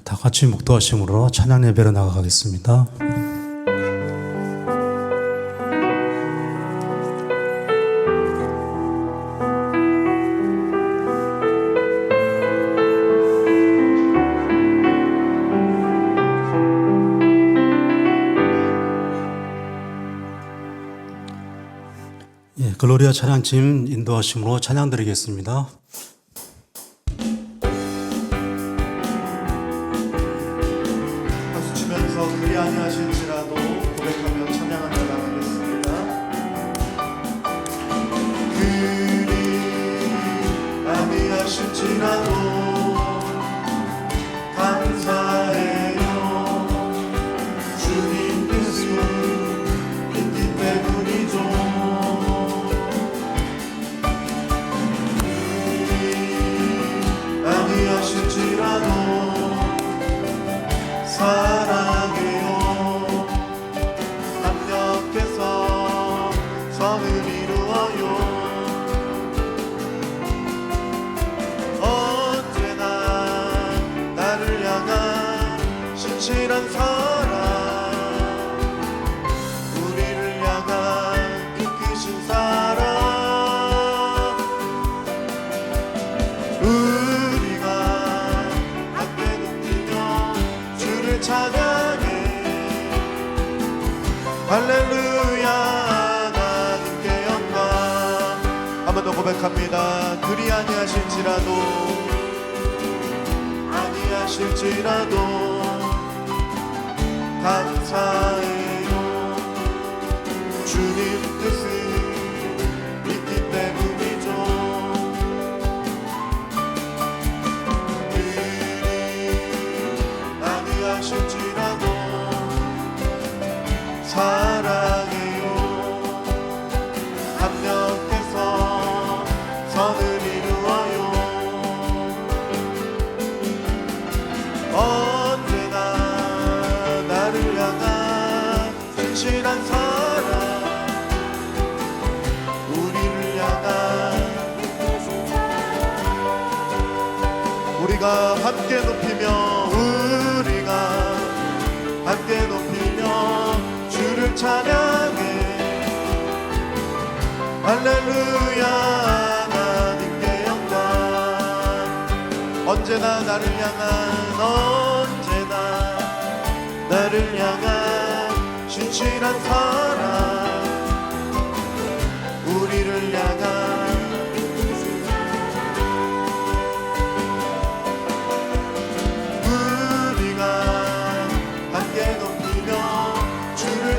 다 같이 묵도하심으로 찬양 예배로 나아가겠습니다. 글로리아 찬양팀 인도하심으로 찬양 드리겠습니다. 박수 치면서 그리 아니하실지라도 고백하며 찬양하며 나가겠습니다. 그리 아니하실지라도 감사해요. 주님 뜻을 믿기 때문이죠. 아니하실지라도 사랑해요. 합력해서 선을 이루어요. 언제나 나를 향한 신실한 사랑, 우리를 향한 이끄신 사랑, 우리가 함께 높이며 주를 찬양해. 할렐루야. 하나님께 영광. 한 번 더 고백합니다. 그리 아니하실지라도 감사해요. 주님 뜻을 믿기 때문이죠. 아니하실지라도 사랑해요. 합력해서 선을 이루어요. 언제나 나를 향한 신실한 사랑, 우리를 향한 우리가 함께 높이며 함께 높이며 주를 찬양해. 할렐루야. 하나님께 영광. 언제나 나를 향한 신실한 사랑, 우리를 향한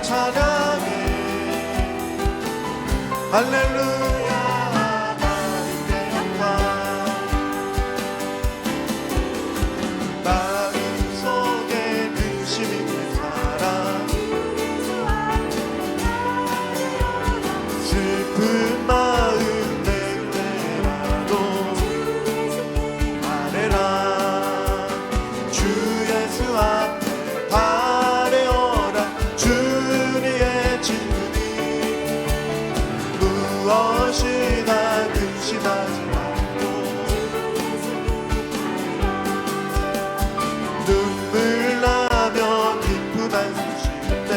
찬양해. 할렐루야. 하나님께 영광. 마음속에 근심 있는 사람, 슬픈 마음 내게라도 아뢰라. 주 예수 앞에 아뢰어라. 주님의 진리 무엇이나 근심하지 말고, 눈물 나며 기쁜 한숨 쉴 때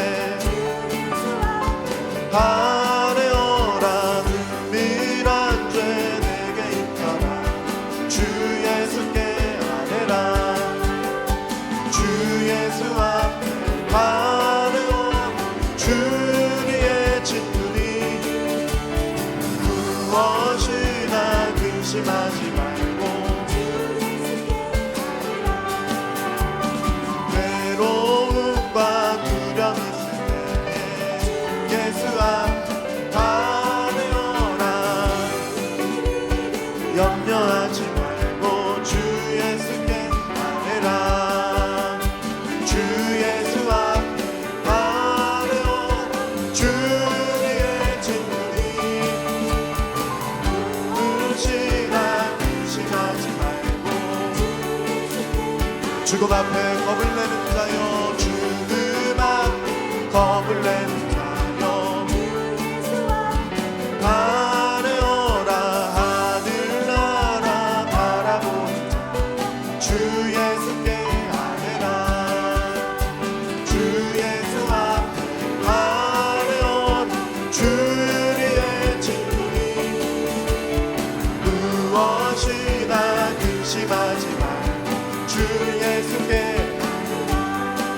아뢰어라. 은밀한 죄 내게 있더라. 주 예수께 아뢰라. 주 예수 앞에 아뢰어. 주님의 진리 무엇이나 근심하지 말고, 외로움과 두려움 있을 때에 예수 앞에 아뢰어라. 염려하지 말고 주 예수께 아뢰라. 주 예수 앞에 아뢰어. 주님의 진리 무엇이나 근심하지 말고, 죽음 앞에 겁을 내는 자여, 죽음 앞에 겁을 내는 자여, 아뢰어라. 하늘나라 바라보는 자, 주 예수께 근심하지 말고 주 예수께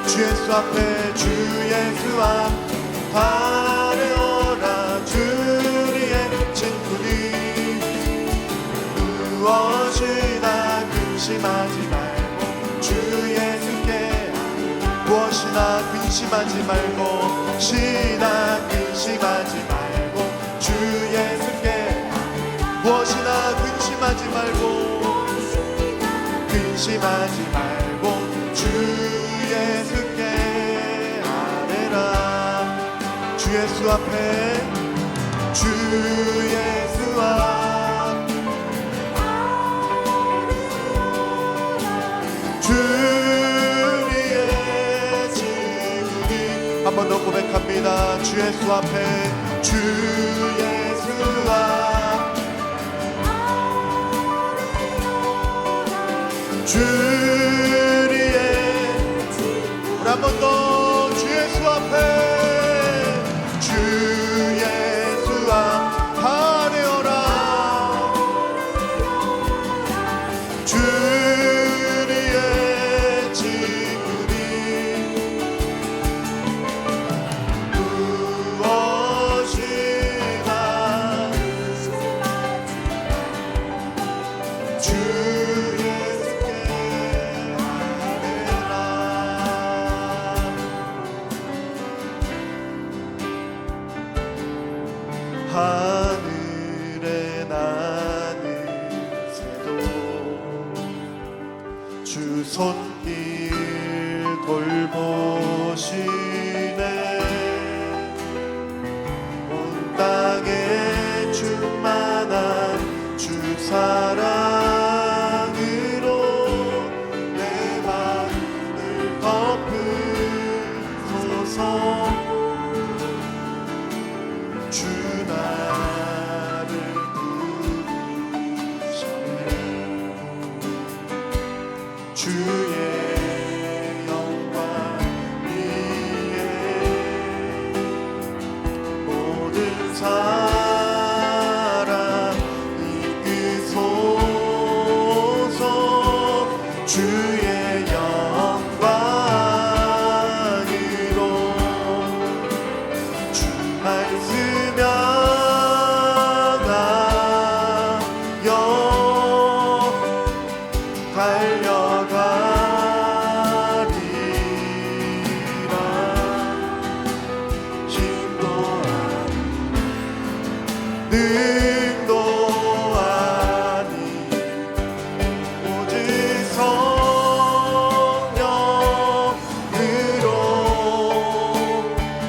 주 예수 앞에 주 예수 앞 아뢰어라. 주리의 친구니 무엇이나 근심하지 말고 주 예수께 무엇이나 근심하지 말고 시나 근심하지 말고 주 예수께 무엇이나 근심하지 말고 근심하지 말고 주 예수께 아뢰라. 주 예수 앞에 주 예수 앞 주리의 친구니 한 번 더 고백합니다. 주 예수 앞에 주 예수 앞 주리의 우리 한 번 더 주 예수 앞에 주 예수 앞 아뢰어라. 주리의 친구니 무엇이나 주 예수께 아뢰라. 하늘에 나는 새도 주 손길 돌보시네. 온 땅에 충만한 주 사랑으로 내 마음을 덮으소서. 주 나를 부르셨네. 주의 영광 위에 모든 사람 이끄소서. 주의 영광으로 주 말씀 달려가리라. 힘도 아니 능도 아니 오직 성령으로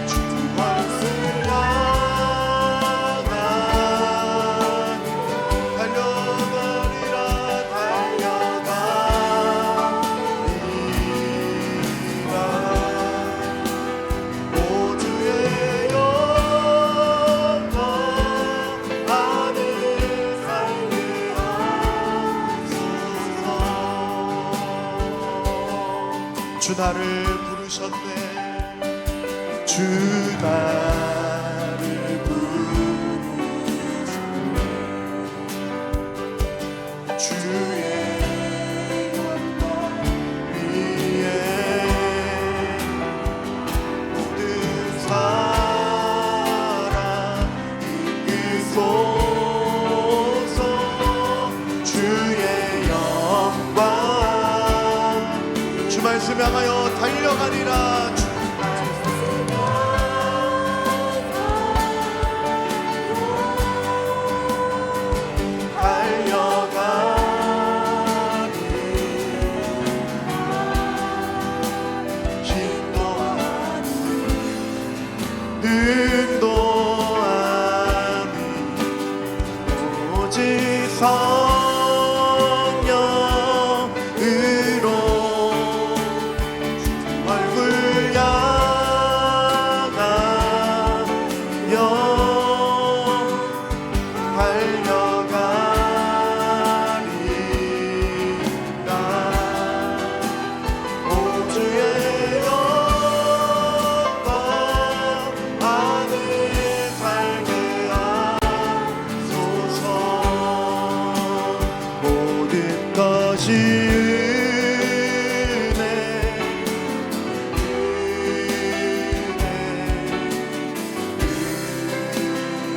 주 말씀 향하니 달려가리라. 모두의 영광 하늘 살게 하소서. 주 나를 부르셨네. 주 나를 부르셨네. 주의 영광 위에 모든 사람 이끄소서. 주의 영광 주 말씀 향하여 달려가리라. 능도 아니 오직 성령으로 얼굴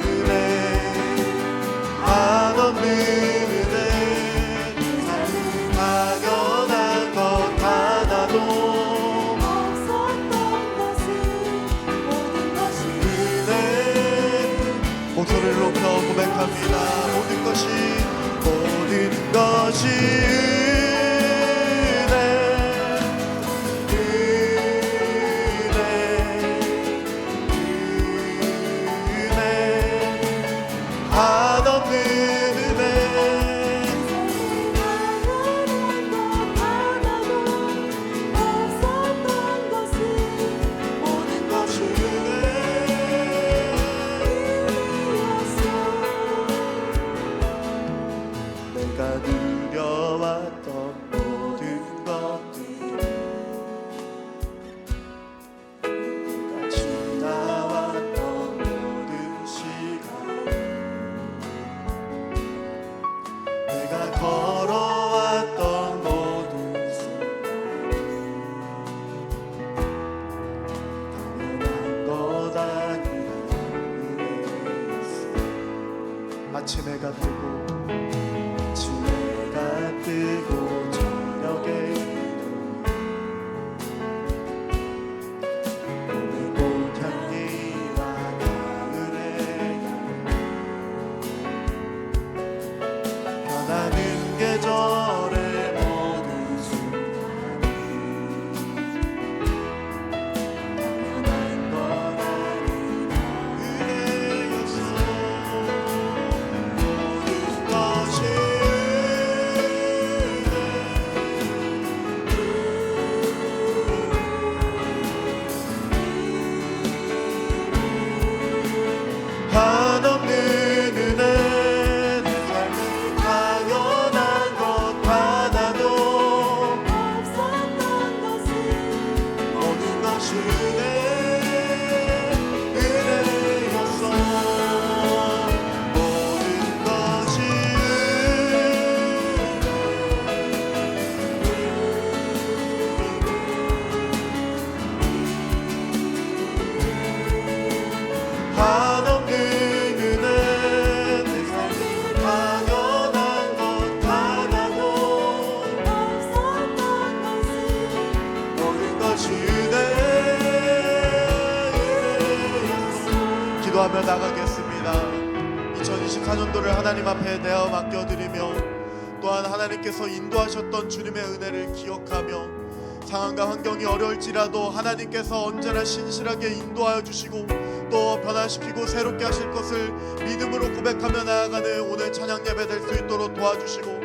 은혜 한없는 은혜 당연한 것 하나도 없었던 것은 모든 것이 은혜 목소리를 높여 고백합니다. 모든 것이 한없는 은혜 당연한 것 하나도 없었던 것은 모든 것이 은혜였어. 내가 누려왔던 모든 것들이 내가 지나왔던 모든 시간 내가 걸어왔던 모든 순간 당연한 것 아니라 은혜였어. 아침에 해가 뜨고 해가 뜨고 저녁에 오는 꽃향기와 가을의 변하는 계절의 모든 순간이 당연한 건 아니라 은혜였어. 모든 것이 한없는 은혜 내 삶은 당연한 것 하나도 없었던 것은 모든 것이 은혜였어. 모든 것이 한없는 은혜 내 삶은 당연한 것 하나도 없었던 것은 모든 것이 은혜였어. 기도하며 나가겠습니다. 2024년도를 하나님 앞에 내어 맡겨드리며 또한 하나님께서 인도하셨던 주님의 은혜를 기억하며 상황과 환경이 어려울지라도 하나님께서 언제나 신실하게 인도하여 주시고 또 변화시키고 새롭게 하실 것을 믿음으로 고백하며 나아가는 오늘 찬양 예배 될 수 있도록 도와주시고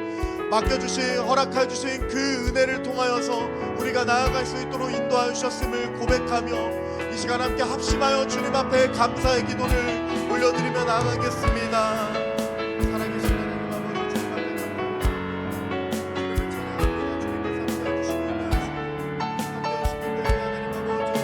맡겨주신 허락해 주신 그 은혜를 통하여서 우리가 나아갈 수 있도록 인도하여 주셨음을 고백하며 이 시간 함께 합심하여 주님 앞에 감사의 기도를 올려드리며 나아가겠습니다. 살아계신 하나님 아버지 주님 앞에 감사합니다. 주님을 찬양합니다. 주님께서 함께해 주시는 은혜 함께해 주시는 은혜 하나님 아버지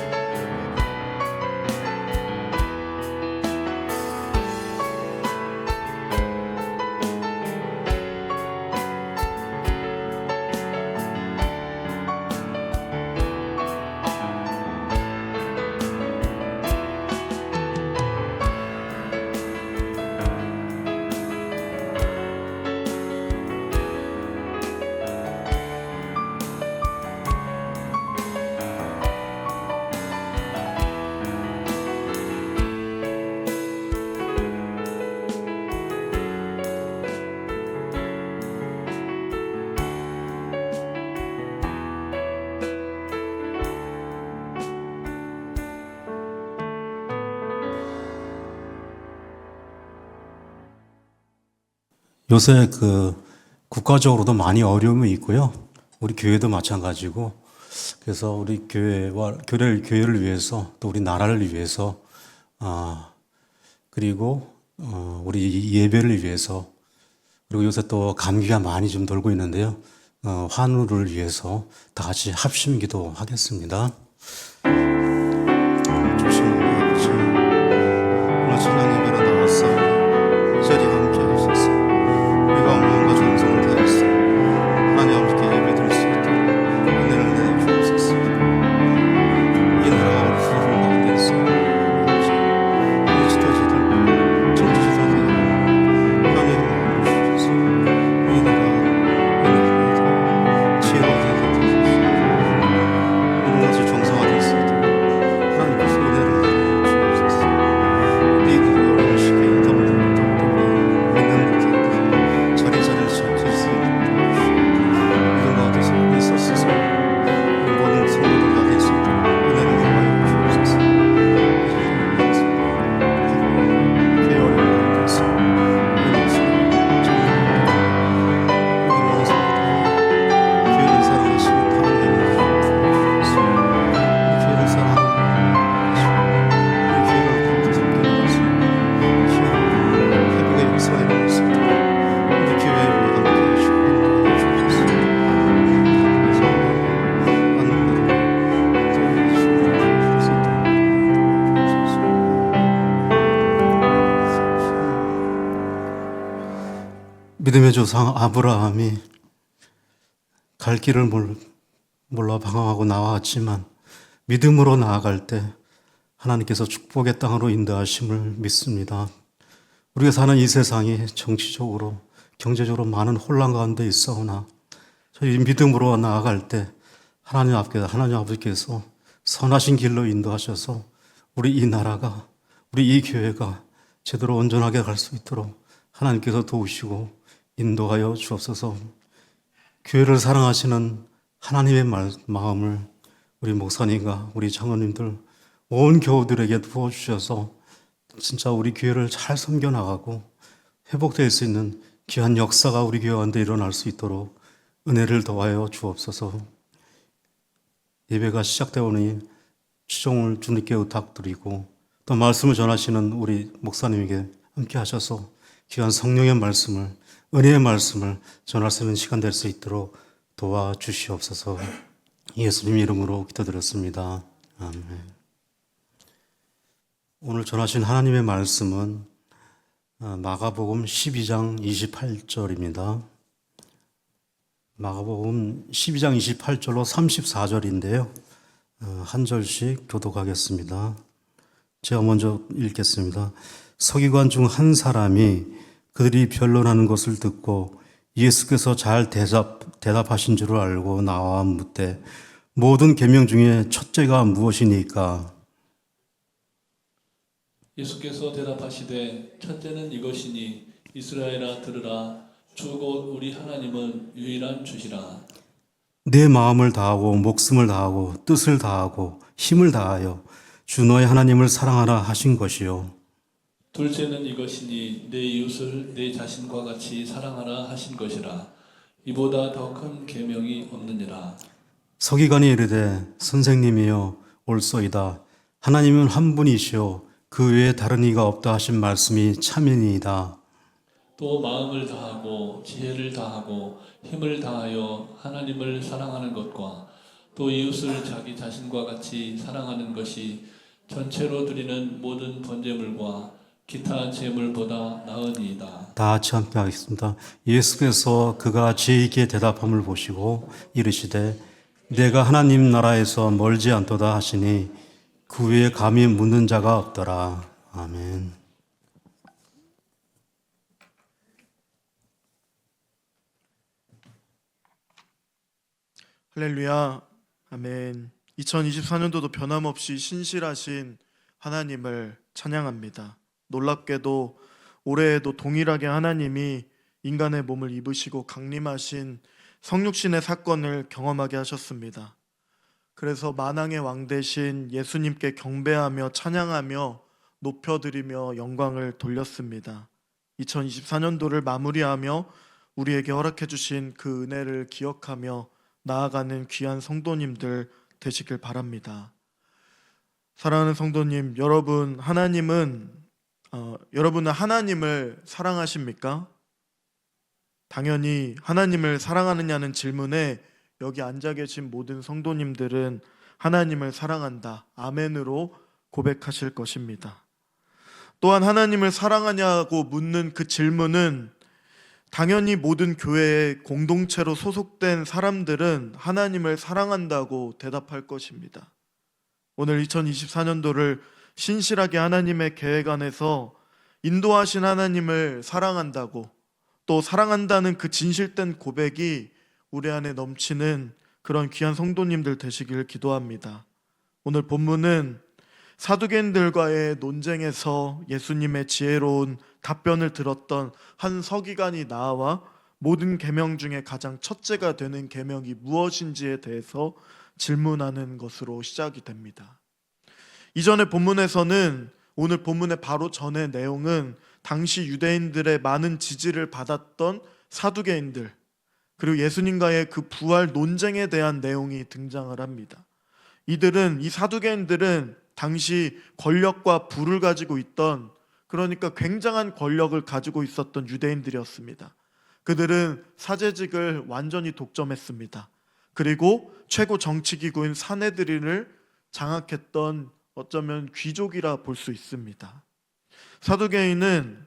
요새 국가적으로도 많이 어려움이 있고요. 우리 교회도 마찬가지고, 그래서 우리 교회를 위해서 또 우리 나라를 위해서 그리고 우리 예배를 위해서 그리고 요새 또 감기가 많이 좀 돌고 있는데요. 환우를 위해서 다 같이 합심 기도하겠습니다. 조심히 아버지, 오늘 찬양 예배로 나왔어요. 이 자리에 함께 하셔서 우리가 무언가 전성을 다했어 하나님 아버지께 믿음의 조상 아브라함이 갈 길을 몰라 방황하고 나왔지만 믿음으로 나아갈 때 하나님께서 축복의 땅으로 인도하심을 믿습니다. 우리가 사는 이 세상이 정치적으로 경제적으로 많은 혼란 가운데 있사오나 저희 믿음으로 나아갈 때 하나님 아버지께서 선하신 길로 인도하셔서 우리 이 나라가, 우리 이 교회가 제대로 온전하게 갈 수 있도록 하나님께서 도우시고 인도하여 주옵소서. 교회를 사랑하시는 하나님의 마음을 우리 목사님과 우리 장로님들 온 교우들에게 부어주셔서 진짜 우리 교회를 잘 섬겨나가고 회복될 수 있는 귀한 역사가 우리 교회 가운데 일어날 수 있도록 은혜를 더하여 주옵소서. 예배가 시작되오니 추종을 주님께 부탁드리고 또 말씀을 전하시는 우리 목사님에게 함께 하셔서 귀한 성령의 말씀을, 은혜의 말씀을 전할 수 있는 시간 될 수 있도록 도와주시옵소서. 예수님 이름으로 기도드렸습니다. 아멘. 오늘 전하신 하나님의 말씀은 마가복음 12장 28절입니다. 마가복음 12장 28절로 34절인데요. 한 절씩 교독하겠습니다. 제가 먼저 읽겠습니다. 서기관 중 한 사람이 그들이 변론하는 것을 듣고 예수께서 잘 대답하신 줄을 알고 나와 묻되 모든 계명 중에 첫째가 무엇이니까? 예수께서 대답하시되 첫째는 이것이니 이스라엘아 들으라 주 곧 우리 하나님은 유일한 주시라. 내 마음을 다하고 목숨을 다하고 뜻을 다하고 힘을 다하여 주 너의 하나님을 사랑하라 하신 것이요. 둘째는 이것이니 내 이웃을 내 자신과 같이 사랑하라 하신 것이라. 이보다 더 큰 계명이 없느니라. 서기관이 이르되 선생님이여 옳소이다. 하나님은 한 분이시오 그 외에 다른 이가 없다 하신 말씀이 참이니이다. 또 마음을 다하고 지혜를 다하고 힘을 다하여 하나님을 사랑하는 것과 또 이웃을 자기 자신과 같이 사랑하는 것이 전체로 드리는 모든 번제물과 기타 제물보다 나으니이다. 다 같이 함께 하겠습니다. 예수께서 그가 제에게 대답함을 보시고 이르시되 내가 하나님 나라에서 멀지 않도다 하시니 그 외에 감히 묻는 자가 없더라. 아멘. 할렐루야. 아멘. 2024년도도 변함없이 신실하신 하나님을 찬양합니다. 놀랍게도 올해에도 동일하게 하나님이 인간의 몸을 입으시고 강림하신 성육신의 사건을 경험하게 하셨습니다. 그래서 만왕의 왕 되신 예수님께 경배하며 찬양하며 높여드리며 영광을 돌렸습니다. 2024년도를 마무리하며 우리에게 허락해 주신 그 은혜를 기억하며 나아가는 귀한 성도님들 되시길 바랍니다. 사랑하는 성도님, 여러분은 하나님을 사랑하십니까? 당연히 하나님을 사랑하느냐는 질문에 여기 앉아 계신 모든 성도님들은 하나님을 사랑한다. 아멘으로 고백하실 것입니다. 또한 하나님을 사랑하냐고 묻는 그 질문은 당연히 모든 교회의 공동체로 소속된 사람들은 하나님을 사랑한다고 대답할 것입니다. 오늘 2024년도를 신실하게 하나님의 계획 안에서 인도하신 하나님을 사랑한다고, 또 사랑한다는 그 진실된 고백이 우리 안에 넘치는 그런 귀한 성도님들 되시길 기도합니다. 오늘 본문은 사두개인들과의 논쟁에서 예수님의 지혜로운 답변을 들었던 한 서기관이 나와 모든 계명 중에 가장 첫째가 되는 계명이 무엇인지에 대해서 질문하는 것으로 시작이 됩니다. 이전의 본문에서는, 오늘 본문의 바로 전의 내용은 당시 유대인들의 많은 지지를 받았던 사두개인들, 그리고 예수님과의 그 부활 논쟁에 대한 내용이 등장을 합니다. 이 사두개인들은 당시 권력과 부를 가지고 있던, 그러니까 굉장한 권력을 가지고 있었던 유대인들이었습니다. 그들은 사제직을 완전히 독점했습니다. 그리고 최고 정치기구인 사내드린을 장악했던 어쩌면 귀족이라 볼 수 있습니다. 사두개인은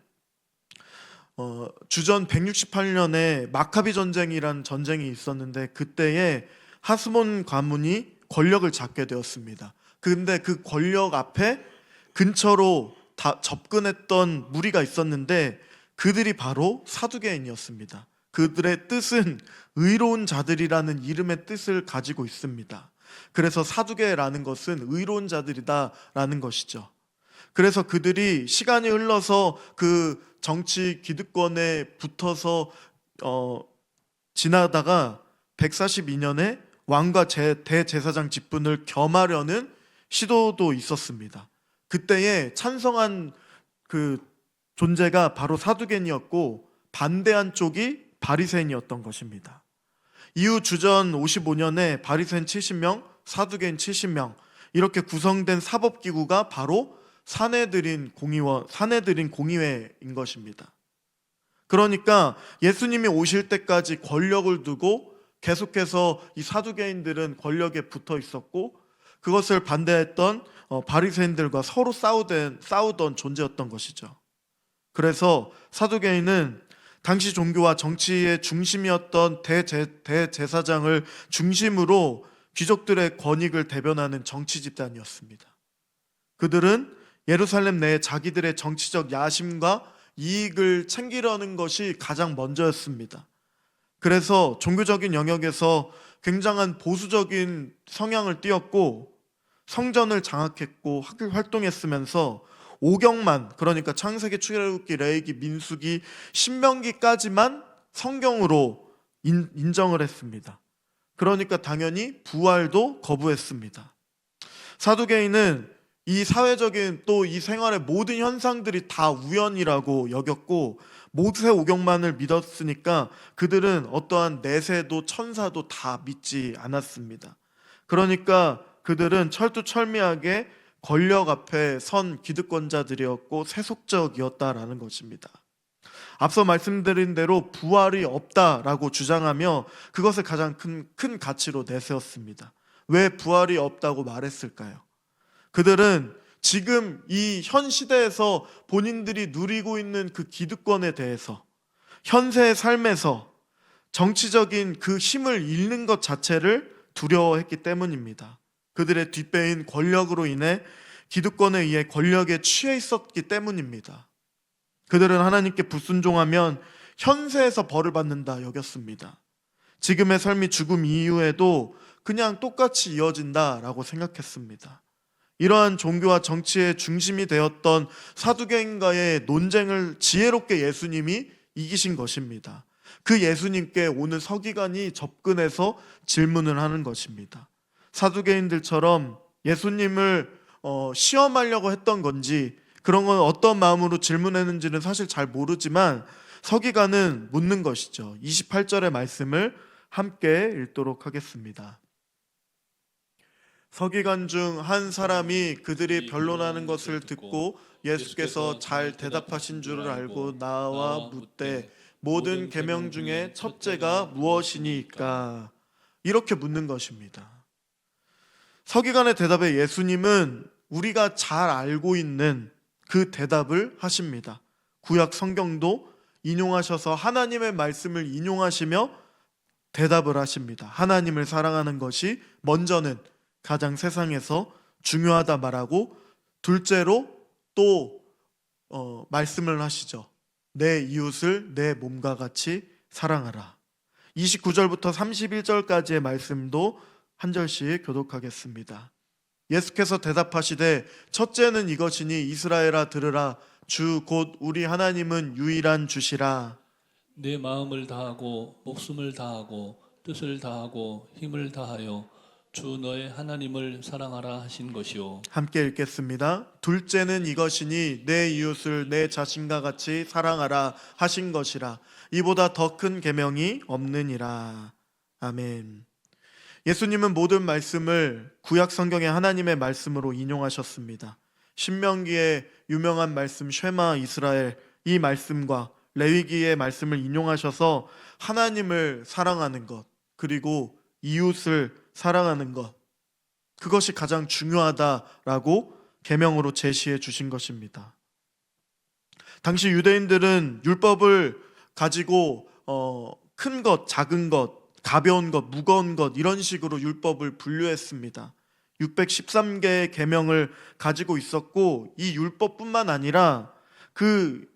주전 168년에 마카비 전쟁이란 전쟁이 있었는데 그때에 하스몬 가문이 권력을 잡게 되었습니다. 근데 그 권력 앞에 근처로 접근했던 무리가 있었는데 그들이 바로 사두개인이었습니다. 그들의 뜻은 의로운 자들이라는 이름의 뜻을 가지고 있습니다. 그래서 사두개라는 것은 의로운 자들이다라는 것이죠. 그래서 그들이 시간이 흘러서 그 정치 기득권에 붙어서 지나다가 142년에 왕과 대제사장 직분을 겸하려는 시도도 있었습니다. 그때에 찬성한 그 존재가 바로 사두개인이었고 반대한 쪽이 바리새인이었던 것입니다. 이후 주전 55년에 바리새인 70명, 사두개인 70명 이렇게 구성된 사법기구가 바로 사내들인 공의회인 것입니다. 그러니까 예수님이 오실 때까지 권력을 두고 계속해서 이 사두개인들은 권력에 붙어 있었고 그것을 반대했던 바리새인들과 서로 싸우던 존재였던 것이죠. 그래서 사두개인은 당시 종교와 정치의 중심이었던 대제사장을 중심으로 귀족들의 권익을 대변하는 정치 집단이었습니다. 그들은 예루살렘 내에 자기들의 정치적 야심과 이익을 챙기려는 것이 가장 먼저였습니다. 그래서 종교적인 영역에서 굉장한 보수적인 성향을 띠었고 성전을 장악했고 활동했으면서 오경만, 그러니까 창세기, 출애굽기, 레위기, 민수기, 신명기까지만 성경으로 인정을 했습니다. 그러니까 당연히 부활도 거부했습니다. 사두개인은 이 사회적인 또 이 생활의 모든 현상들이 다 우연이라고 여겼고 모세 오경만을 믿었으니까 그들은 어떠한 내세도 천사도 다 믿지 않았습니다. 그러니까 그들은 철두철미하게 권력 앞에 선 기득권자들이었고 세속적이었다라는 것입니다. 앞서 말씀드린 대로 부활이 없다라고 주장하며 그것을 가장 큰 가치로 내세웠습니다. 왜 부활이 없다고 말했을까요? 그들은 지금 이 현 시대에서 본인들이 누리고 있는 그 기득권에 대해서 현세의 삶에서 정치적인 그 힘을 잃는 것 자체를 두려워했기 때문입니다. 그들의 뒷배인 권력으로 인해 기득권에 의해 권력에 취해 있었기 때문입니다. 그들은 하나님께 불순종하면 현세에서 벌을 받는다 여겼습니다. 지금의 삶이 죽음 이후에도 그냥 똑같이 이어진다라고 생각했습니다. 이러한 종교와 정치의 중심이 되었던 사두개인과의 논쟁을 지혜롭게 예수님이 이기신 것입니다. 그 예수님께 오늘 서기관이 접근해서 질문을 하는 것입니다. 사두개인들처럼 예수님을 시험하려고 했던 건지 그런 건 어떤 마음으로 질문했는지는 사실 잘 모르지만 서기관은 묻는 것이죠. 28절의 말씀을 함께 읽도록 하겠습니다. 서기관 중 한 사람이 그들이 변론하는 것을 듣고 예수께서 잘 대답하신 줄을 알고 나와 묻되 모든 계명 중에 첫째가 무엇이니까? 이렇게 묻는 것입니다. 서기관의 대답에 예수님은 우리가 잘 알고 있는 그 대답을 하십니다. 구약 성경도 인용하셔서 하나님의 말씀을 인용하시며 대답을 하십니다. 하나님을 사랑하는 것이 먼저는 가장 세상에서 중요하다 말하고 둘째로 또 말씀을 하시죠. 내 이웃을 내 몸과 같이 사랑하라. 29절부터 31절까지의 말씀도 한 절씩 교독하겠습니다. 예수께서 대답하시되 첫째는 이것이니 이스라엘아 들으라. 주 곧 우리 하나님은 유일한 주시라. 내 마음을 다하고 목숨을 다하고 뜻을 다하고 힘을 다하여 주 너의 하나님을 사랑하라 하신 것이요. 함께 읽겠습니다. 둘째는 이것이니 내 이웃을 내 자신과 같이 사랑하라 하신 것이라. 이보다 더 큰 계명이 없느니라. 아멘. 예수님은 모든 말씀을 구약 성경의 하나님의 말씀으로 인용하셨습니다. 신명기의 유명한 말씀 쉐마 이스라엘 이 말씀과 레위기의 말씀을 인용하셔서 하나님을 사랑하는 것 그리고 이웃을 사랑하는 것 그것이 가장 중요하다라고 계명으로 제시해 주신 것입니다. 당시 유대인들은 율법을 가지고 큰 것, 작은 것, 가벼운 것, 무거운 것 이런 식으로 율법을 분류했습니다. 613개의 계명을 가지고 있었고 이 율법뿐만 아니라 그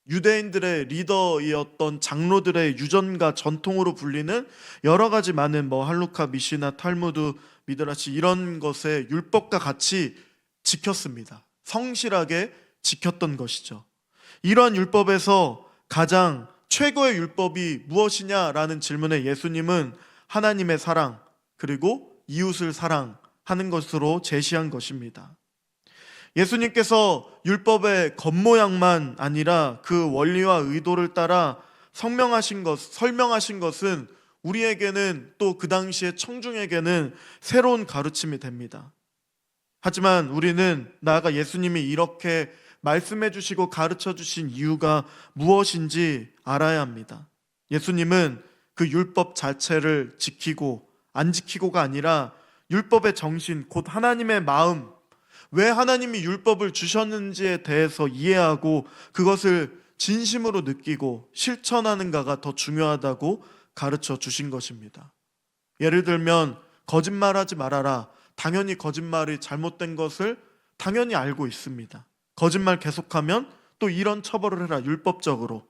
유대인들의 리더이었던 장로들의 유전과 전통으로 불리는 여러 가지 많은 할루카, 미시나, 탈무드, 미드라시 이런 것의 율법과 같이 지켰습니다. 성실하게 지켰던 것이죠. 이러한 율법에서 가장 최고의 율법이 무엇이냐라는 질문에 예수님은 하나님의 사랑 그리고 이웃을 사랑하는 것으로 제시한 것입니다. 예수님께서 율법의 겉모양만 아니라 그 원리와 의도를 따라 설명하신 것은 우리에게는 또 그 당시의 청중에게는 새로운 가르침이 됩니다. 하지만 우리는 나아가 예수님이 이렇게 말씀해 주시고 가르쳐 주신 이유가 무엇인지 알아야 합니다. 예수님은 그 율법 자체를 지키고 안 지키고가 아니라 율법의 정신, 곧 하나님의 마음, 왜 하나님이 율법을 주셨는지에 대해서 이해하고 그것을 진심으로 느끼고 실천하는가가 더 중요하다고 가르쳐 주신 것입니다. 예를 들면 거짓말하지 말아라. 당연히 거짓말이 잘못된 것을 당연히 알고 있습니다. 거짓말 계속하면 또 이런 처벌을 해라, 율법적으로.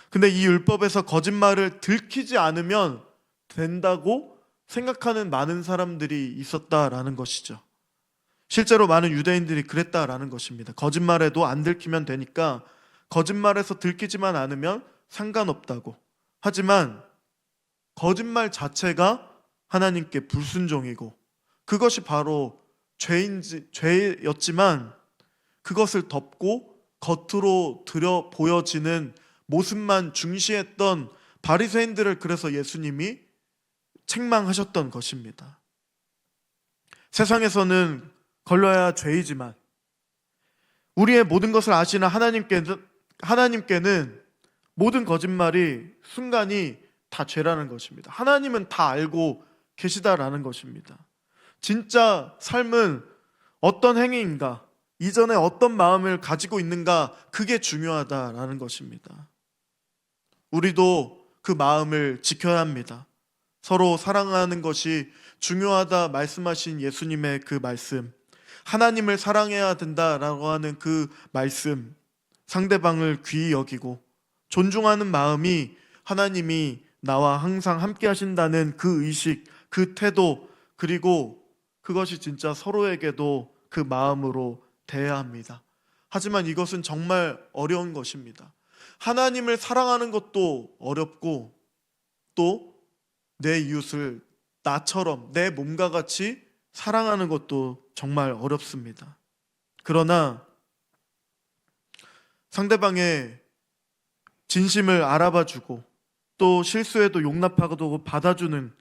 근데 이 율법에서 거짓말을 들키지 않으면 된다고 생각하는 많은 사람들이 있었다라는 것이죠. 실제로 많은 유대인들이 그랬다라는 것입니다. 거짓말해도 안 들키면 되니까 거짓말해서 들키지만 않으면 상관없다고. 하지만 거짓말 자체가 하나님께 불순종이고 그것이 바로 죄였지만 그것을 덮고 겉으로 들여 보여지는 모습만 중시했던 바리새인들을 그래서 예수님이 책망하셨던 것입니다. 세상에서는 걸려야 죄이지만 우리의 모든 것을 아시는 하나님께는 모든 거짓말이 순간이 다 죄라는 것입니다. 하나님은 다 알고 계시다라는 것입니다. 진짜 삶은 어떤 행위인가, 이전에 어떤 마음을 가지고 있는가, 그게 중요하다라는 것입니다. 우리도 그 마음을 지켜야 합니다. 서로 사랑하는 것이 중요하다 말씀하신 예수님의 그 말씀, 하나님을 사랑해야 된다라고 하는 그 말씀, 상대방을 귀히 여기고 존중하는 마음이 하나님이 나와 항상 함께 하신다는 그 의식, 그 태도, 그리고 그것이 진짜 서로에게도 그 마음으로 대해야 합니다. 하지만 이것은 정말 어려운 것입니다. 하나님을 사랑하는 것도 어렵고 또 내 이웃을 나처럼 내 몸과 같이 사랑하는 것도 정말 어렵습니다. 그러나 상대방의 진심을 알아봐주고 또 실수해도 용납하고 받아주는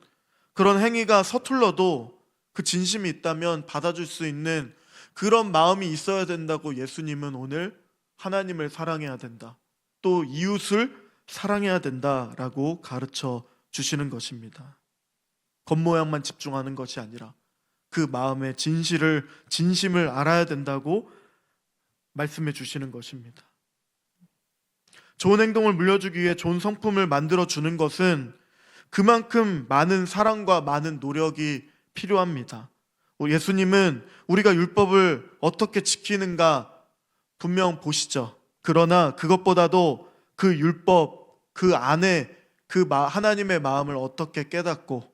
그런 행위가 서툴러도 그 진심이 있다면 받아줄 수 있는 그런 마음이 있어야 된다고 예수님은 오늘 하나님을 사랑해야 된다. 또 이웃을 사랑해야 된다라고 가르쳐 주시는 것입니다. 겉모양만 집중하는 것이 아니라 그 마음의 진심을 알아야 된다고 말씀해 주시는 것입니다. 좋은 행동을 물려주기 위해 좋은 성품을 만들어 주는 것은 그만큼 많은 사랑과 많은 노력이 필요합니다. 예수님은 우리가 율법을 어떻게 지키는가 분명 보시죠. 그러나 그것보다도 그 율법, 그 안에 하나님의 마음을 어떻게 깨닫고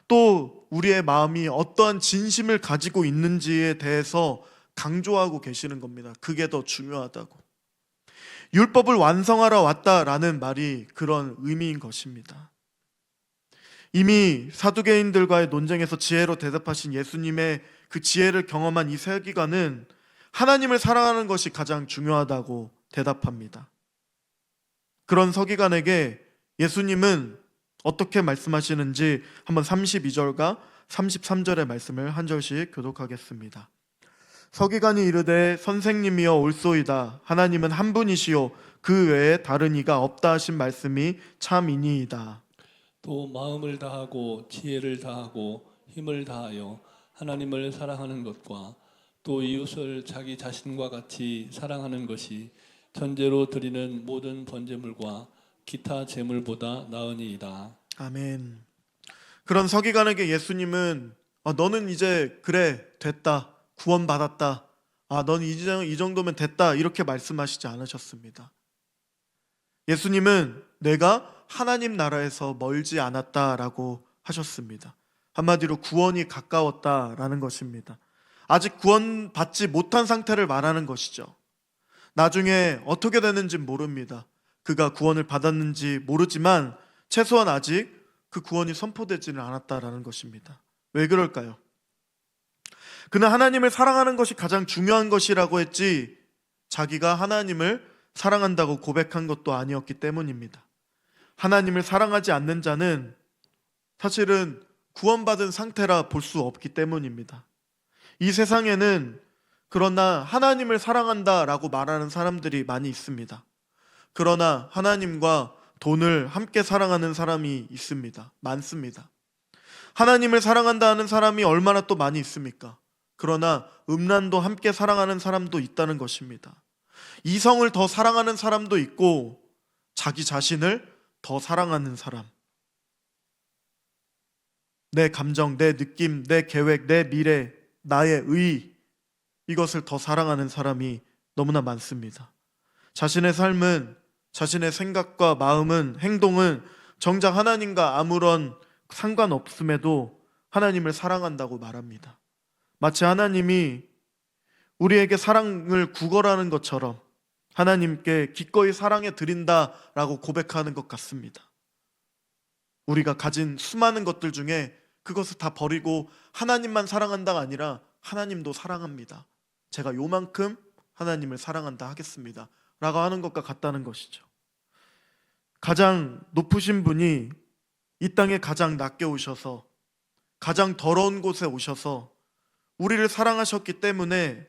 또 우리의 마음이 어떠한 진심을 가지고 있는지에 대해서 강조하고 계시는 겁니다. 그게 더 중요하다고. 율법을 완성하러 왔다라는 말이 그런 의미인 것입니다. 이미 사두개인들과의 논쟁에서 지혜로 대답하신 예수님의 그 지혜를 경험한 이 서기관은 하나님을 사랑하는 것이 가장 중요하다고 대답합니다. 그런 서기관에게 예수님은 어떻게 말씀하시는지 한번 32절과 33절의 말씀을 한 절씩 교독하겠습니다. 서기관이 이르되 선생님이여 옳소이다. 하나님은 한 분이시요 그 외에 다른 이가 없다 하신 말씀이 참이니이다. 또 마음을 다하고 지혜를 다하고 힘을 다하여 하나님을 사랑하는 것과 또 이웃을 자기 자신과 같이 사랑하는 것이 전제로 드리는 모든 번제물과 기타 제물보다 나으니이다. 아멘. 그런 서기관에게 예수님은 너는 이제 그래 됐다 구원받았다 넌 이 정도면 됐다 이렇게 말씀하시지 않으셨습니다. 예수님은 내가 하나님 나라에서 멀지 않았다라고 하셨습니다. 한마디로 구원이 가까웠다라는 것입니다. 아직 구원받지 못한 상태를 말하는 것이죠. 나중에 어떻게 되는지 모릅니다. 그가 구원을 받았는지 모르지만 최소한 아직 그 구원이 선포되지는 않았다라는 것입니다. 왜 그럴까요? 그는 하나님을 사랑하는 것이 가장 중요한 것이라고 했지 자기가 하나님을 사랑한다고 고백한 것도 아니었기 때문입니다. 하나님을 사랑하지 않는 자는 사실은 구원받은 상태라 볼 수 없기 때문입니다. 이 세상에는 그러나 하나님을 사랑한다라고 말하는 사람들이 많이 있습니다. 그러나 하나님과 돈을 함께 사랑하는 사람이 있습니다. 많습니다. 하나님을 사랑한다 하는 사람이 얼마나 또 많이 있습니까? 그러나 음란도 함께 사랑하는 사람도 있다는 것입니다. 이성을 더 사랑하는 사람도 있고 자기 자신을 더 사랑하는 사람, 내 감정, 내 느낌, 내 계획, 내 미래, 나의 의, 이것을 더 사랑하는 사람이 너무나 많습니다. 자신의 삶은, 자신의 생각과 마음은, 행동은 정작 하나님과 아무런 상관없음에도 하나님을 사랑한다고 말합니다. 마치 하나님이 우리에게 사랑을 구걸하는 것처럼 하나님께 기꺼이 사랑해 드린다라고 고백하는 것 같습니다. 우리가 가진 수많은 것들 중에 그것을 다 버리고 하나님만 사랑한다가 아니라 하나님도 사랑합니다. 제가 요만큼 하나님을 사랑한다 하겠습니다 라고 하는 것과 같다는 것이죠. 가장 높으신 분이 이 땅에 가장 낮게 오셔서 가장 더러운 곳에 오셔서 우리를 사랑하셨기 때문에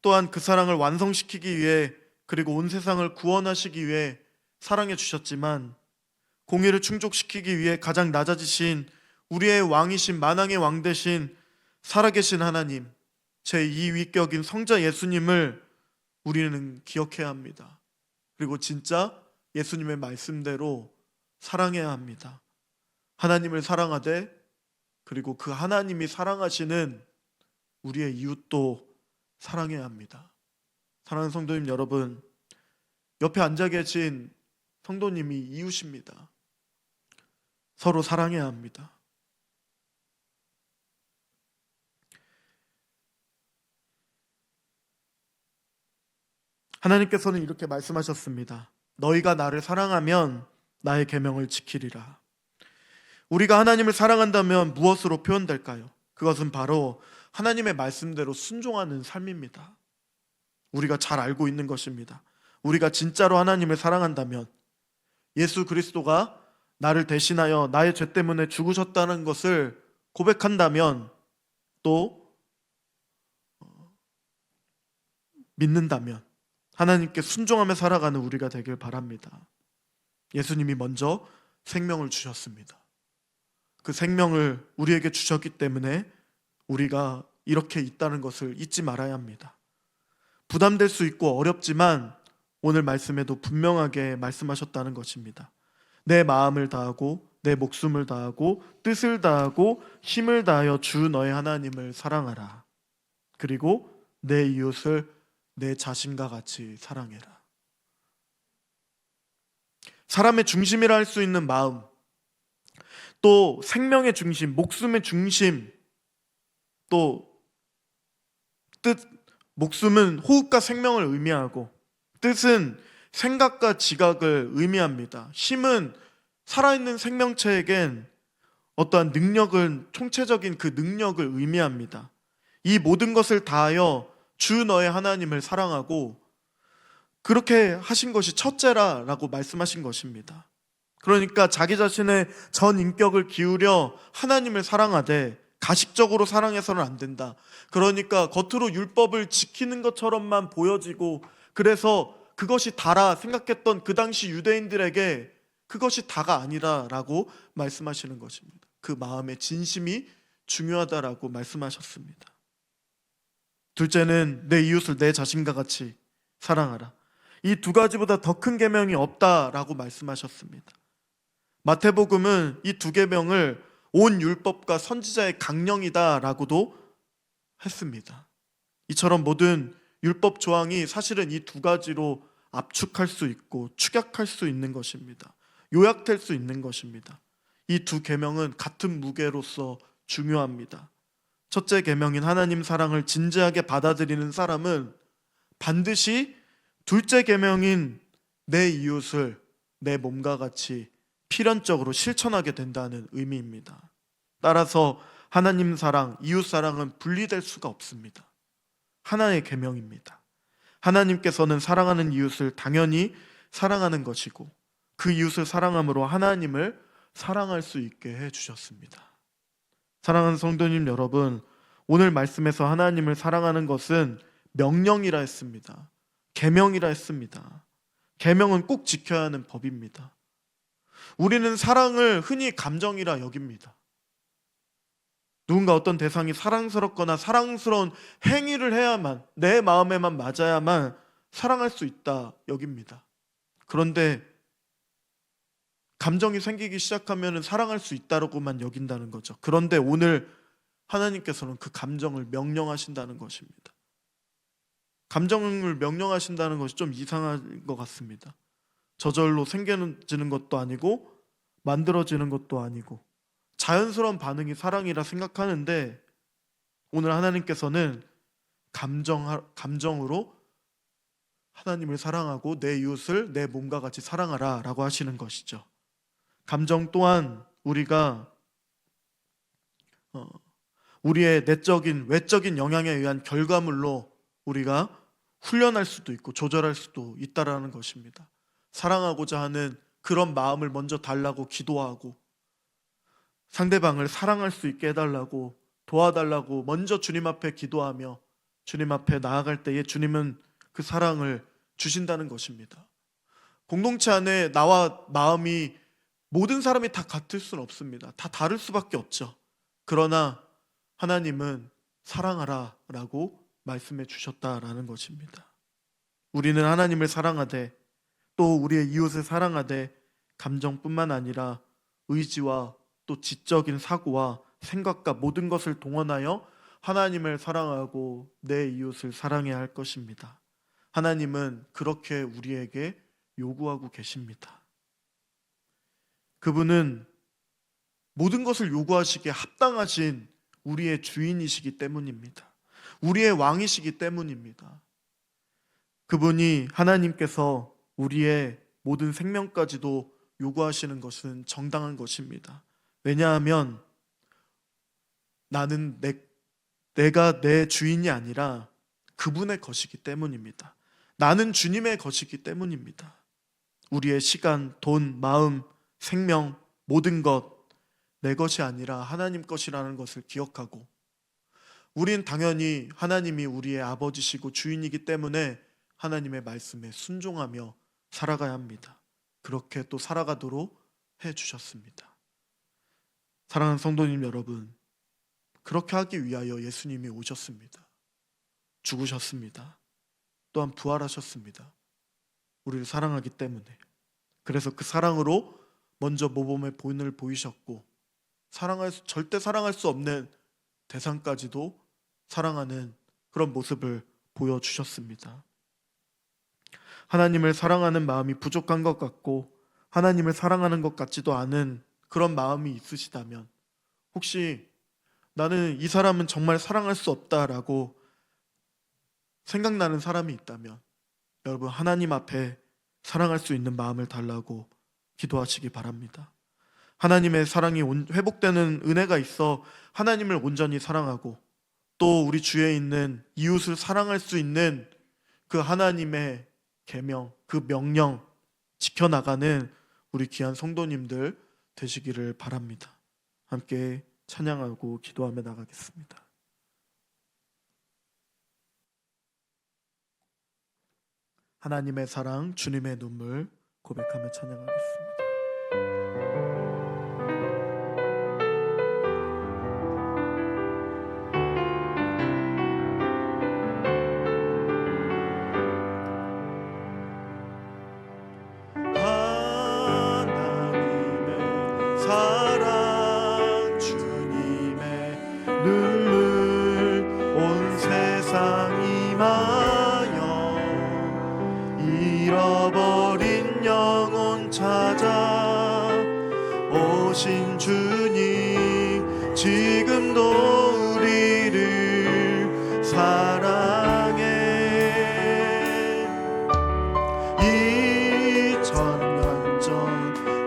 또한 그 사랑을 완성시키기 위해 그리고 온 세상을 구원하시기 위해 사랑해 주셨지만 공의를 충족시키기 위해 가장 낮아지신 우리의 왕이신 만왕의 왕 대신 살아계신 하나님, 제2위격인 성자 예수님을 우리는 기억해야 합니다. 그리고 진짜 예수님의 말씀대로 사랑해야 합니다. 하나님을 사랑하되 그리고 그 하나님이 사랑하시는 우리의 이웃도 사랑해야 합니다. 사랑하는 성도님 여러분, 옆에 앉아 계신 성도님이 이웃입니다. 서로 사랑해야 합니다. 하나님께서는 이렇게 말씀하셨습니다. 너희가 나를 사랑하면 나의 계명을 지키리라. 우리가 하나님을 사랑한다면 무엇으로 표현될까요? 그것은 바로 하나님의 말씀대로 순종하는 삶입니다. 우리가 잘 알고 있는 것입니다. 우리가 진짜로 하나님을 사랑한다면 예수 그리스도가 나를 대신하여 나의 죄 때문에 죽으셨다는 것을 고백한다면 또 믿는다면 하나님께 순종하며 살아가는 우리가 되길 바랍니다. 예수님이 먼저 생명을 주셨습니다. 그 생명을 우리에게 주셨기 때문에 우리가 이렇게 있다는 것을 잊지 말아야 합니다. 부담될 수 있고 어렵지만 오늘 말씀에도 분명하게 말씀하셨다는 것입니다. 내 마음을 다하고 내 목숨을 다하고 뜻을 다하고 힘을 다하여 주 너의 하나님을 사랑하라. 그리고 내 이웃을 내 자신과 같이 사랑해라. 사람의 중심이라 할 수 있는 마음, 또 생명의 중심, 목숨의 중심, 또 뜻, 목숨은 호흡과 생명을 의미하고 뜻은 생각과 지각을 의미합니다. 힘은 살아있는 생명체에겐 어떠한 능력은 총체적인 그 능력을 의미합니다. 이 모든 것을 다하여 주 너의 하나님을 사랑하고 그렇게 하신 것이 첫째라라고 말씀하신 것입니다. 그러니까 자기 자신의 전 인격을 기울여 하나님을 사랑하되 가식적으로 사랑해서는 안 된다. 그러니까 겉으로 율법을 지키는 것처럼만 보여지고 그래서 그것이 다라 생각했던 그 당시 유대인들에게 그것이 다가 아니라라고 말씀하시는 것입니다. 그 마음의 진심이 중요하다라고 말씀하셨습니다. 둘째는 내 이웃을 내 자신과 같이 사랑하라. 이 두 가지보다 더 큰 계명이 없다라고 말씀하셨습니다. 마태복음은 이 두 계명을 온 율법과 선지자의 강령이다라고도 했습니다. 이처럼 모든 율법 조항이 사실은 이 두 가지로 압축할 수 있고 축약할 수 있는 것입니다. 요약될 수 있는 것입니다. 이 두 계명은 같은 무게로서 중요합니다. 첫째 계명인 하나님 사랑을 진지하게 받아들이는 사람은 반드시 둘째 계명인 내 이웃을 내 몸과 같이 필연적으로 실천하게 된다는 의미입니다. 따라서 하나님 사랑, 이웃 사랑은 분리될 수가 없습니다. 하나의 계명입니다. 하나님께서는 사랑하는 이웃을 당연히 사랑하는 것이고 그 이웃을 사랑함으로 하나님을 사랑할 수 있게 해주셨습니다. 사랑하는 성도님 여러분, 오늘 말씀에서 하나님을 사랑하는 것은 명령이라 했습니다. 계명이라 했습니다. 계명은 꼭 지켜야 하는 법입니다. 우리는 사랑을 흔히 감정이라 여깁니다. 누군가 어떤 대상이 사랑스럽거나 사랑스러운 행위를 해야만, 내 마음에만 맞아야만 사랑할 수 있다 여깁니다. 그런데 감정이 생기기 시작하면 사랑할 수 있다고만 여긴다는 거죠. 그런데 오늘 하나님께서는 그 감정을 명령하신다는 것입니다. 감정을 명령하신다는 것이 좀 이상한 것 같습니다. 저절로 생겨지는 것도 아니고 만들어지는 것도 아니고 자연스러운 반응이 사랑이라 생각하는데 오늘 하나님께서는 감정으로 하나님을 사랑하고 내 이웃을 내 몸과 같이 사랑하라 라고 하시는 것이죠. 감정 또한 우리가 우리의 내적인 외적인 영향에 의한 결과물로 우리가 훈련할 수도 있고 조절할 수도 있다라는 것입니다. 사랑하고자 하는 그런 마음을 먼저 달라고 기도하고 상대방을 사랑할 수 있게 해달라고 도와달라고 먼저 주님 앞에 기도하며 주님 앞에 나아갈 때에 주님은 그 사랑을 주신다는 것입니다. 공동체 안에 나와 마음이 모든 사람이 다 같을 수는 없습니다. 다 다를 수밖에 없죠. 그러나 하나님은 사랑하라 라고 말씀해 주셨다라는 것입니다. 우리는 하나님을 사랑하되 또 우리의 이웃을 사랑하되 감정뿐만 아니라 의지와 또 지적인 사고와 생각과 모든 것을 동원하여 하나님을 사랑하고 내 이웃을 사랑해야 할 것입니다. 하나님은 그렇게 우리에게 요구하고 계십니다. 그분은 모든 것을 요구하시기에 합당하신 우리의 주인이시기 때문입니다. 우리의 왕이시기 때문입니다. 그분이 하나님께서 우리의 모든 생명까지도 요구하시는 것은 정당한 것입니다. 왜냐하면 나는 내가 내 주인이 아니라 그분의 것이기 때문입니다. 나는 주님의 것이기 때문입니다. 우리의 시간, 돈, 마음, 생명, 모든 것 내 것이 아니라 하나님 것이라는 것을 기억하고 우린 당연히 하나님이 우리의 아버지시고 주인이기 때문에 하나님의 말씀에 순종하며 살아가야 합니다. 그렇게 또 살아가도록 해주셨습니다. 사랑하는 성도님 여러분, 그렇게 하기 위하여 예수님이 오셨습니다. 죽으셨습니다. 또한 부활하셨습니다. 우리를 사랑하기 때문에. 그래서 그 사랑으로 먼저 모범의 본을 보이셨고 절대 사랑할 수 없는 대상까지도 사랑하는 그런 모습을 보여주셨습니다. 하나님을 사랑하는 마음이 부족한 것 같고 하나님을 사랑하는 것 같지도 않은 그런 마음이 있으시다면 혹시 나는 이 사람은 정말 사랑할 수 없다라고 생각나는 사람이 있다면 여러분 하나님 앞에 사랑할 수 있는 마음을 달라고 기도하시기 바랍니다. 하나님의 사랑이 회복되는 은혜가 있어 하나님을 온전히 사랑하고 또 우리 주위에 있는 이웃을 사랑할 수 있는 그 하나님의 계명, 그 명령 지켜나가는 우리 귀한 성도님들 되시기를 바랍니다. 함께 찬양하고 기도하며 나가겠습니다. 하나님의 사랑, 주님의 눈물 고백하며 찬양하겠습니다. 눈물 온 세상 임하여 잃어버린 영혼 찾아 오신 주님 지금도 우리를 사랑해 2000년 전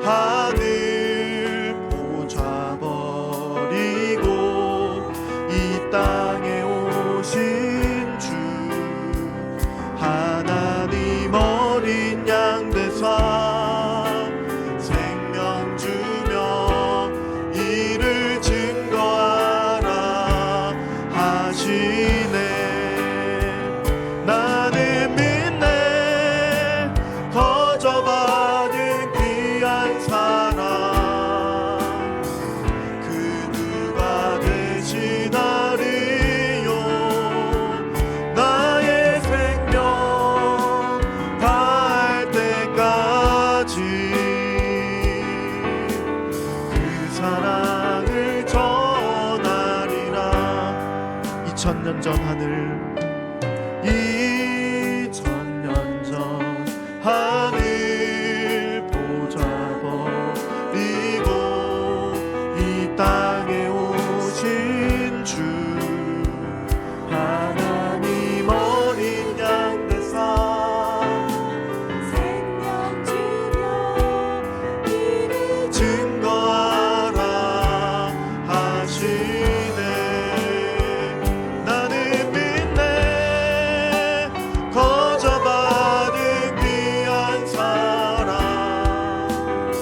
하늘 보좌 버리고 이 땅에 오신 주 하나님 어린 양 되사 생명 주며 이를 증거하라 하시네 나는 믿네 거저받은 귀한 사랑 그 누가 대신하리요 나의 생명 다할 때까지 그 사랑을 전하리라 2000년 전 하늘 2000년 전 하늘 보좌 버리고 이 땅에 오신 주 하나님 어린 양 되사 생명 주며 이를 증거하라 하시네 나는 믿네 거저받은 귀한 사랑 그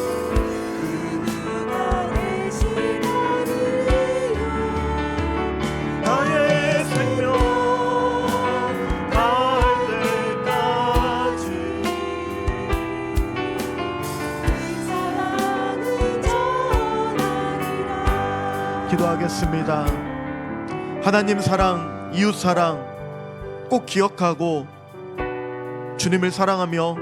누가 대신하리요 나의 생명 다할 때까지 그 사랑을 전하리라 기도하겠습니다. 하나님 사랑, 이웃 사랑 꼭 기억하고 주님을 사랑하며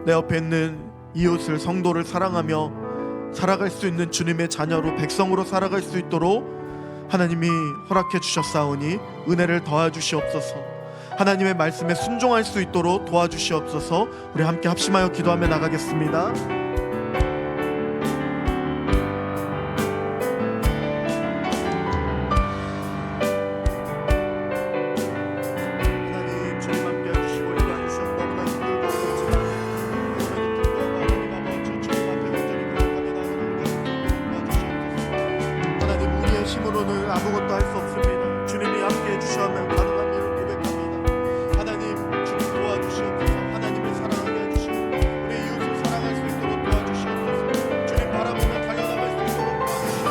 내 옆에 있는 이웃을 성도를 사랑하며 살아갈 수 있는 주님의 자녀로 백성으로 살아갈 수 있도록 하나님이 허락해 주셨사오니 은혜를 더하 주시옵소서. 하나님의 말씀에 순종할 수 있도록 도와주시옵소서. 우리 함께 합심하여 기도하며 나가겠습니다. 하나님 주님 함께 해주시고 인도해주시옵소서. 너무나 힘들고 어렵지만 하나님 주님 앞에 온전히 고백하며 나아가는 하나님 우리의 힘으로는 아무것도 할 수 없습니다. 주님이 함께 해주시면 가능한 일을 고백합니다. 하나님 주님 도와주시옵소서. 하나님을 사랑하게 해주시고 우리 이웃을 사랑할 수 있도록 도와주시옵소서. 주님 바라보며 달려나갈 수 있도록 도와주시옵소서.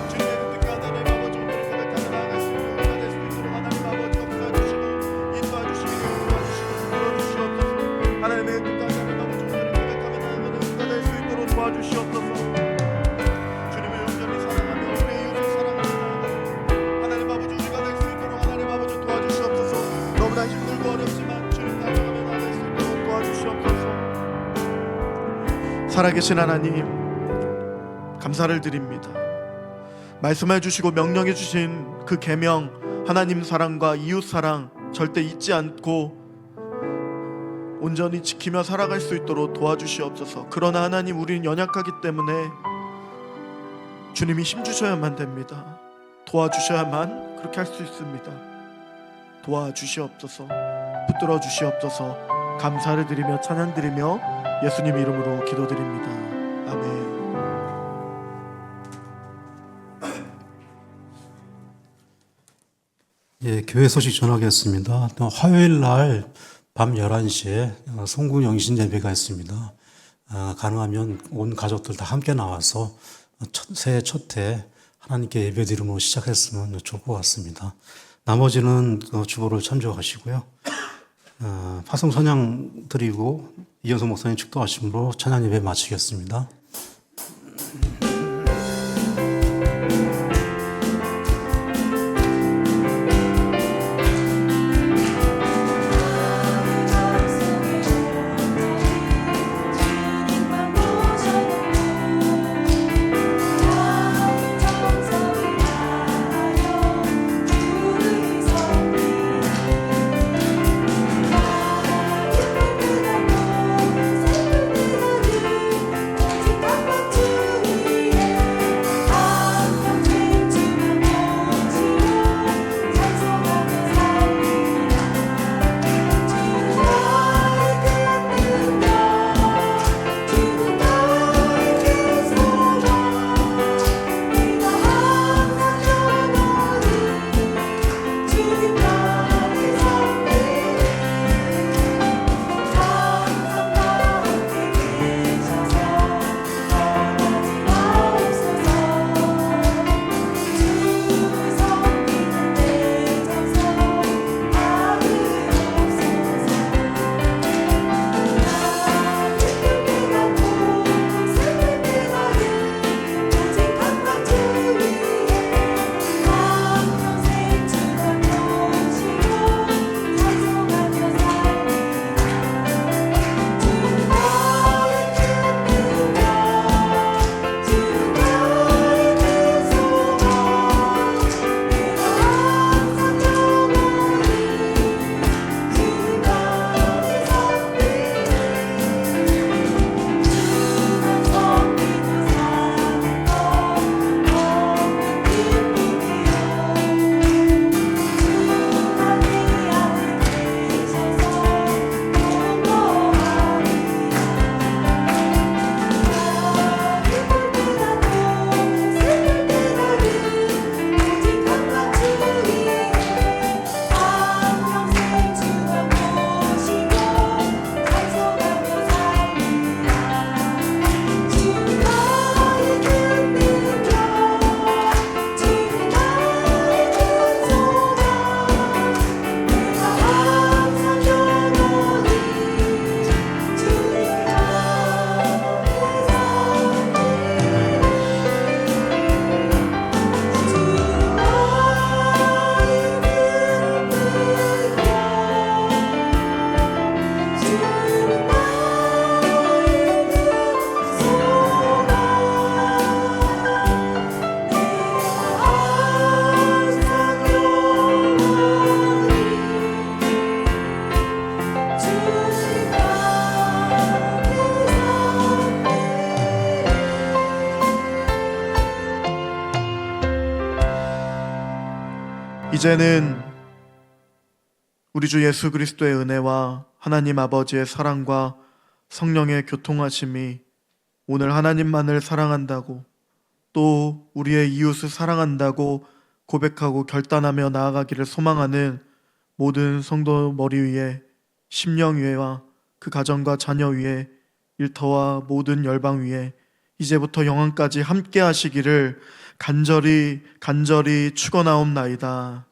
주님의 그 뜻과 하나님 아버지 오늘 고백하며 나아갈 수 있도록 나갈 수 있도록 하나님 아버지 역사주시고 인도해주시기를 도와주시고 불러주시옵소서. 하나님의 뜻과 하나님 아버지 오늘 고백하며 나아가는 은혜가 될 수 있도록 도와주시옵소서. 주님을 온전히 사랑하며 우리 이웃을 사랑하며 하나님 아버지 우리가 될 수 있도록 하나님 아버지 도와주시옵소서. 너무나 힘들고 어렵지만 주님 따라가며 나아갈 수 있도록 도와주시옵소서. 살아계신 하나님 감사를 드립니다. 말씀해 주시고 명령해 주신 그 계명 하나님 사랑과 이웃 사랑 절대 잊지 않고 온전히 지키며 살아갈 수 있도록 도와주시옵소서. 그러나 하나님 우리는 연약하기 때문에 주님이 힘주셔야만 됩니다. 도와주셔야만 그렇게 할 수 있습니다. 도와주시옵소서. 붙들어 주시옵소서. 감사를 드리며 찬양 드리며 예수님 이름으로 기도드립니다. 아멘. 예, 교회 소식 전하겠습니다. 화요일 날 밤 11시에 송구 영신 예배가 있습니다. 가능하면 온 가족들 다 함께 나와서 새해 첫 해 하나님께 예배드림으로 시작했으면 좋을 것 같습니다. 나머지는 주보를 참조하시고요. 파송 찬양 드리고 이현수 목사님 축도하심으로 찬양 예배 마치겠습니다. 이제는 우리 주 예수 그리스도의 은혜와 하나님 아버지의 사랑과 성령의 교통하심이 오늘 하나님만을 사랑한다고 또 우리의 이웃을 사랑한다고 고백하고 결단하며 나아가기를 소망하는 모든 성도 머리 위에, 심령 위에와 그 가정과 자녀 위에, 일터와 모든 열방 위에 이제부터 영원까지 함께 하시기를 간절히 축원하옵나이다.